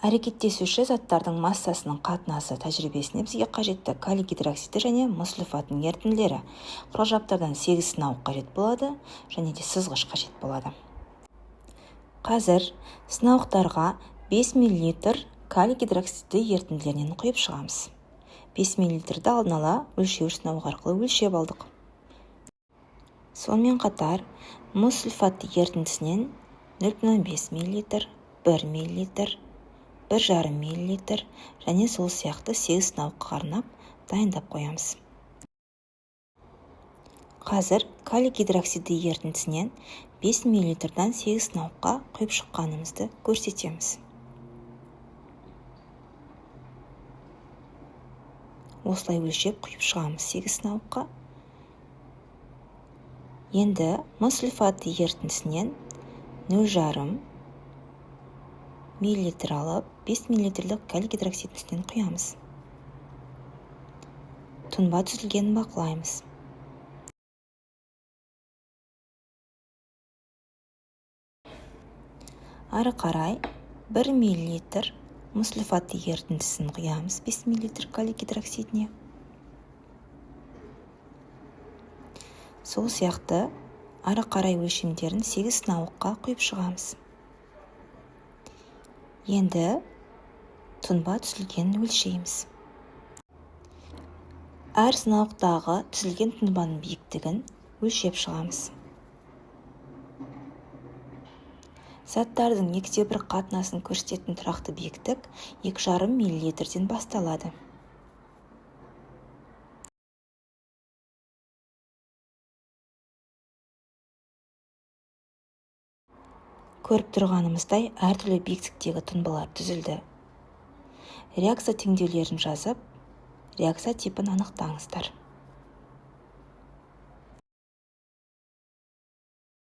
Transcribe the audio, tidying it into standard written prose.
Әрекеттесуші заттардың массасының қатынасы тәжірибесіне бізге қажетті калий гидроксиді және мыс сульфатының ерітінділері. Құрал-жабдықтардан 8 сынауық қажет болады және де сызғыш қажет болады. Қазір сынауықтарға 5 мл калий гидроксиді ерітінділерінен құйып шығамыз. 5 мл-ді алдын ала өлшеуіш сынауық арқылы өлшеп алдық. Сонымен қатар мыс сульфатты ерітіндісінен 0,5 мл, 1 мл, 1,5 мл және сол сияқты 8 сынауыққа арнап дайындап қоямыз. Қазір калий гидроксиді ерітіндісінен 5 мл-дан 8 сынауыққа құйып шыққанымызды көрсетеміз. Осылай өлшеп құйып шығамыз 8 сынауыққа. Енді мыс сульфатты ерітіндісінен 0,5 мл алып 5 мл-лік калий гидроксидінің үстінен құямыз. Тұнба түзілгенін бақылаймыз. Ары қарай 1 мл мыс сульфатты ерітіндісін құямыз 5 мл калий гидроксидіне. Сол сияқты ары қарай өлшемдерін 8 сынауыққа құйып шығамыз. Енді тұнба түзілгенін өлшейміз. Әр сынауықтағы түзілген тұнбаның биіктігін өлшеп шығамыз. Заттардың 2:1 қатынасын көрсететін тұрақты биіктік 2,5 мл-ден басталады. Көріп тұрғанымыздай әртүрлі биіктіктегі тұнбалар түзілді. Реакция теңдеулерін жазып, реакция типін анықтаңыздар.